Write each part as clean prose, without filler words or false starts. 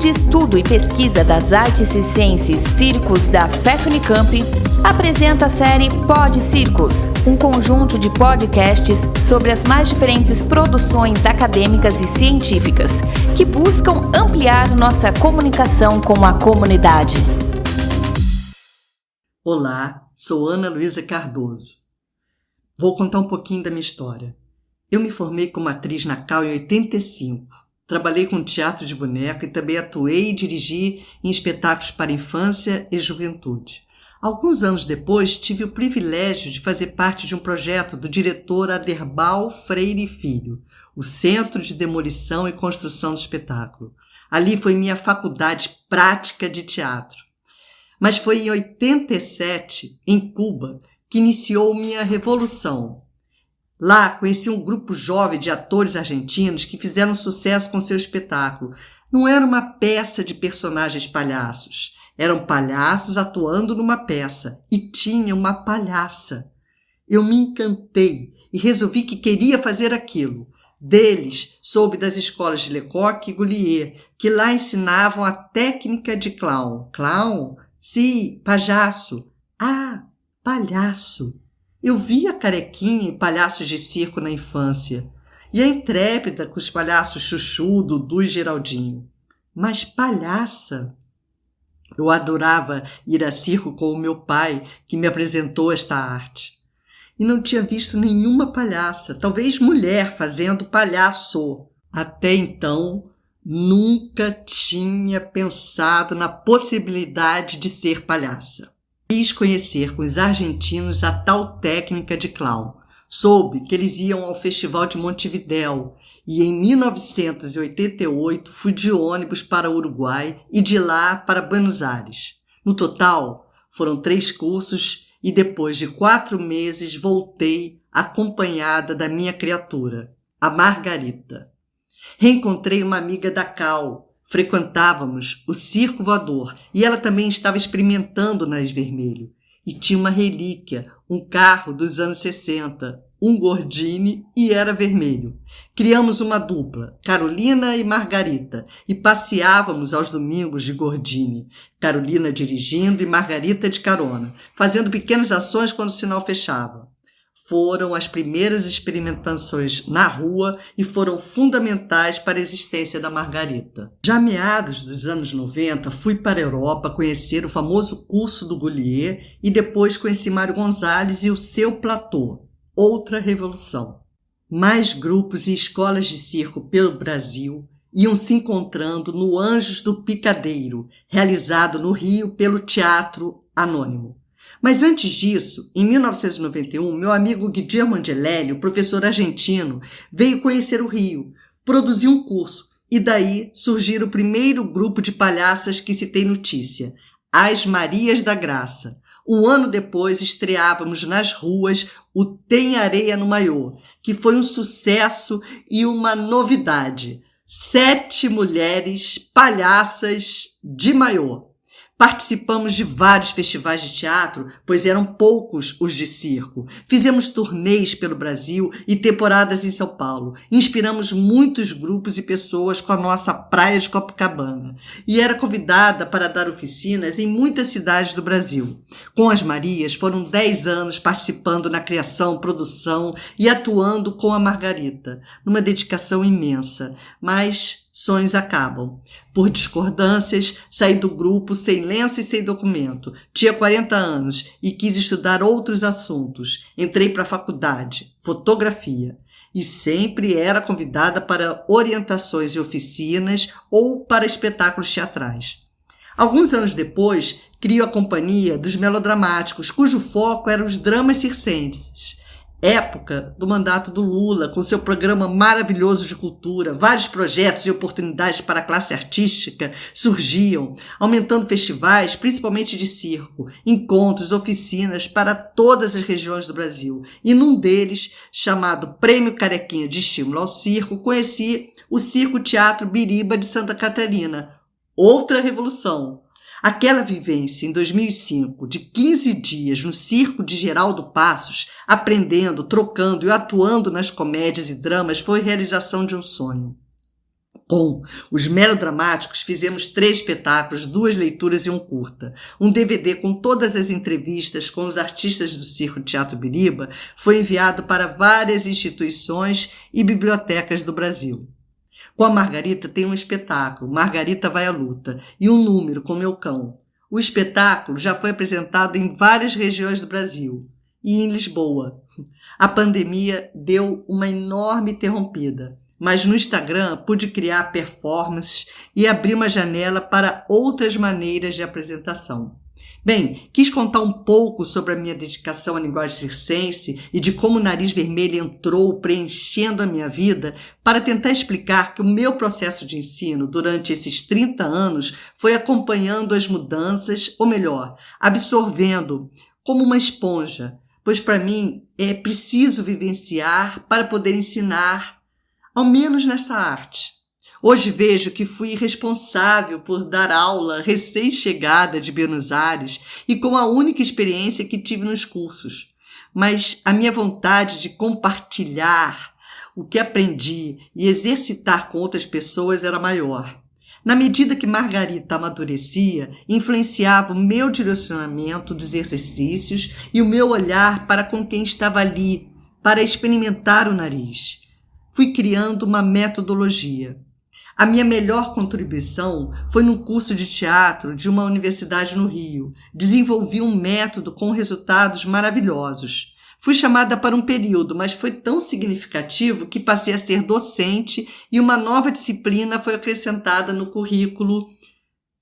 de Estudo e Pesquisa das Artes e Ciências Circos da FEFNICAMP, apresenta a série Pod Circos, um conjunto de podcasts sobre as mais diferentes produções acadêmicas e científicas que buscam ampliar nossa comunicação com a comunidade. Olá, sou Ana Luísa Cardoso. Vou contar um pouquinho da minha história. Eu me formei como atriz na CAU em 85. Trabalhei com teatro de boneco e também atuei e dirigi em espetáculos para infância e juventude. Alguns anos depois, tive o privilégio de fazer parte de um projeto do diretor Aderbal Freire Filho, o Centro de Demolição e Construção do Espetáculo. Ali foi minha faculdade prática de teatro. Mas foi em 87, em Cuba, que iniciou minha revolução. Lá conheci um grupo jovem de atores argentinos que fizeram sucesso com seu espetáculo. Não era uma peça de personagens palhaços. Eram palhaços atuando numa peça. E tinha uma palhaça. Eu me encantei e resolvi que queria fazer aquilo. Deles, soube das escolas de Lecoq e Goulier, que lá ensinavam a técnica de clown. Clown? Sim, palhaço. Ah, palhaço. Eu via Carequinha e palhaços de circo na infância, e a Intrépida com os palhaços Chuchu, Dudu e Geraldinho. Mas palhaça! Eu adorava ir a circo com o meu pai, que me apresentou esta arte. E não tinha visto nenhuma palhaça, talvez mulher fazendo palhaço. Até então, nunca tinha pensado na possibilidade de ser palhaça. Quis conhecer com os argentinos a tal técnica de clown. Soube que eles iam ao Festival de Montevidéu e em 1988 fui de ônibus para o Uruguai e de lá para Buenos Aires. No total, foram 3 cursos e depois de 4 meses voltei acompanhada da minha criatura, a Margarita. Reencontrei uma amiga da CAU. Frequentávamos o Circo Voador e ela também estava experimentando o nariz vermelho. E tinha uma relíquia, um carro dos anos 60, um Gordini e era vermelho. Criamos uma dupla, Carolina e Margarita, e passeávamos aos domingos de Gordini. Carolina dirigindo e Margarita de carona, fazendo pequenas ações quando o sinal fechava. Foram as primeiras experimentações na rua e foram fundamentais para a existência da Margarita. Já meados dos anos 90, fui para a Europa conhecer o famoso curso do Goulier e depois conheci Mário Gonzalez e o seu platô, outra revolução. Mais grupos e escolas de circo pelo Brasil iam se encontrando no Anjos do Picadeiro, realizado no Rio pelo Teatro Anônimo. Mas antes disso, em 1991, meu amigo Guillermo Angelelli, professor argentino, veio conhecer o Rio, produziu um curso e daí surgiu o primeiro grupo de palhaças que se tem notícia, as Marias da Graça. Um ano depois estreávamos nas ruas o Tem Areia no Maiô, que foi um sucesso e uma novidade. 7 mulheres palhaças de maiô. Participamos de vários festivais de teatro, pois eram poucos os de circo. Fizemos turnês pelo Brasil e temporadas em São Paulo. Inspiramos muitos grupos e pessoas com a nossa praia de Copacabana. E era convidada para dar oficinas em muitas cidades do Brasil. Com as Marias, foram 10 anos participando na criação, produção e atuando com a Margarita, numa dedicação imensa. Mas sonhos acabam. Por discordâncias, saí do grupo sem lenço e sem documento. Tinha 40 anos e quis estudar outros assuntos. Entrei para a faculdade, fotografia. E sempre era convidada para orientações e oficinas ou para espetáculos teatrais. Alguns anos depois, crio a Companhia dos Melodramáticos, cujo foco eram os dramas circenses. Época do mandato do Lula, com seu programa maravilhoso de cultura, vários projetos e oportunidades para a classe artística surgiam, aumentando festivais, principalmente de circo, encontros, oficinas para todas as regiões do Brasil. E num deles, chamado Prêmio Carequinha de Estímulo ao Circo, conheci o Circo Teatro Biriba de Santa Catarina. Outra revolução. Aquela vivência em 2005 de 15 dias no Circo de Geraldo Passos, aprendendo, trocando e atuando nas comédias e dramas foi realização de um sonho. Com os melodramáticos, fizemos 3 espetáculos, 2 leituras e um curta. Um DVD com todas as entrevistas com os artistas do Circo Teatro Biriba foi enviado para várias instituições e bibliotecas do Brasil. Com a Margarita tem um espetáculo, Margarita Vai à Luta, e um número com Meu Cão. O espetáculo já foi apresentado em várias regiões do Brasil e em Lisboa. A pandemia deu uma enorme interrompida, mas no Instagram pude criar performances e abrir uma janela para outras maneiras de apresentação. Bem, quis contar um pouco sobre a minha dedicação à linguagem circense e de como o Nariz Vermelho entrou preenchendo a minha vida para tentar explicar que o meu processo de ensino durante esses 30 anos foi acompanhando as mudanças, ou melhor, absorvendo como uma esponja, pois para mim é preciso vivenciar para poder ensinar, ao menos nessa arte. Hoje vejo que fui responsável por dar aula recém-chegada de Buenos Aires e com a única experiência que tive nos cursos. Mas a minha vontade de compartilhar o que aprendi e exercitar com outras pessoas era maior. Na medida que Margarita amadurecia, influenciava o meu direcionamento dos exercícios e o meu olhar para com quem estava ali, para experimentar o nariz. Fui criando uma metodologia. A minha melhor contribuição foi num curso de teatro de uma universidade no Rio. Desenvolvi um método com resultados maravilhosos. Fui chamada para um período, mas foi tão significativo que passei a ser docente e uma nova disciplina foi acrescentada no currículo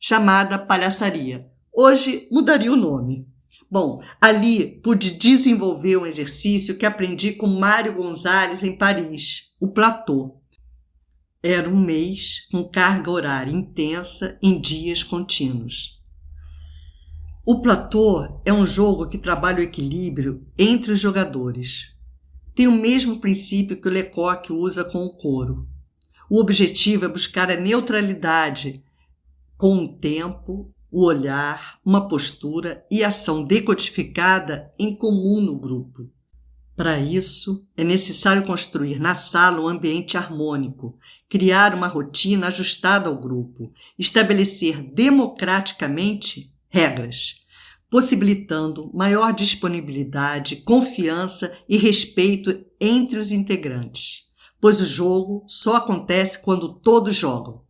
chamada palhaçaria. Hoje mudaria o nome. Bom, ali pude desenvolver um exercício que aprendi com Mário Gonzalez em Paris, o platô. Era um mês com carga horária intensa em dias contínuos. O platô é um jogo que trabalha o equilíbrio entre os jogadores. Tem o mesmo princípio que o Lecoq usa com o coro. O objetivo é buscar a neutralidade com o tempo, o olhar, uma postura e ação decodificada em comum no grupo. Para isso, é necessário construir na sala um ambiente harmônico, criar uma rotina ajustada ao grupo, estabelecer democraticamente regras, possibilitando maior disponibilidade, confiança e respeito entre os integrantes, pois o jogo só acontece quando todos jogam.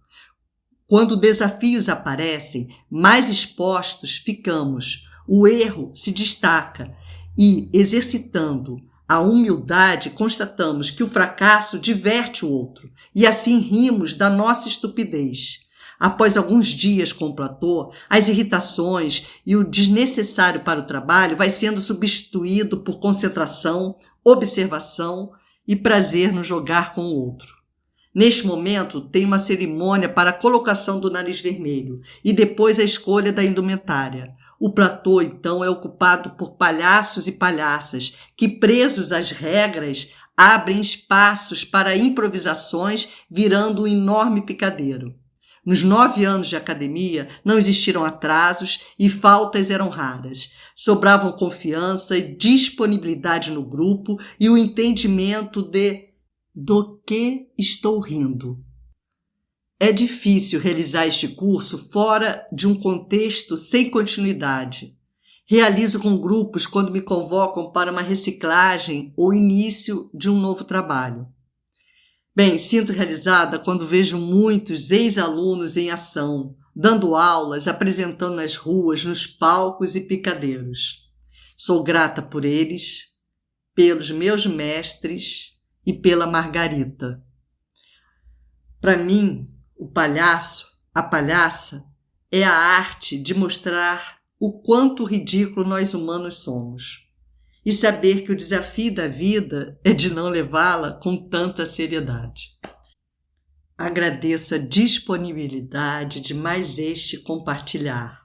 Quando desafios aparecem, mais expostos ficamos, o erro se destaca e, exercitando a humildade, constatamos que o fracasso diverte o outro e assim rimos da nossa estupidez. Após alguns dias com o platô, as irritações e o desnecessário para o trabalho vai sendo substituído por concentração, observação e prazer no jogar com o outro. Neste momento, tem uma cerimônia para a colocação do nariz vermelho e depois a escolha da indumentária. O platô, então, é ocupado por palhaços e palhaças que, presos às regras, abrem espaços para improvisações, virando um enorme picadeiro. Nos 9 anos de academia, não existiram atrasos e faltas eram raras. Sobravam confiança e disponibilidade no grupo e o entendimento do que estou rindo. É difícil realizar este curso fora de um contexto sem continuidade. Realizo com grupos quando me convocam para uma reciclagem ou início de um novo trabalho. Bem, sinto realizada quando vejo muitos ex-alunos em ação, dando aulas, apresentando nas ruas, nos palcos e picadeiros. Sou grata por eles, pelos meus mestres e pela Margarita. Para mim, o palhaço, a palhaça, é a arte de mostrar o quanto ridículo nós humanos somos e saber que o desafio da vida é de não levá-la com tanta seriedade. Agradeço a disponibilidade de mais este compartilhar.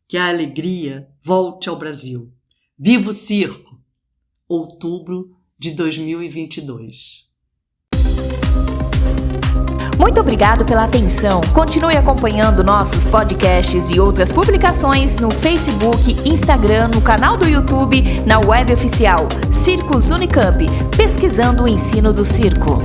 Que a alegria volte ao Brasil. Viva o circo! Outubro de 2022. Muito obrigado pela atenção. Continue acompanhando nossos podcasts e outras publicações no Facebook, Instagram, no canal do YouTube, na web oficial Circos Unicamp, pesquisando o ensino do circo.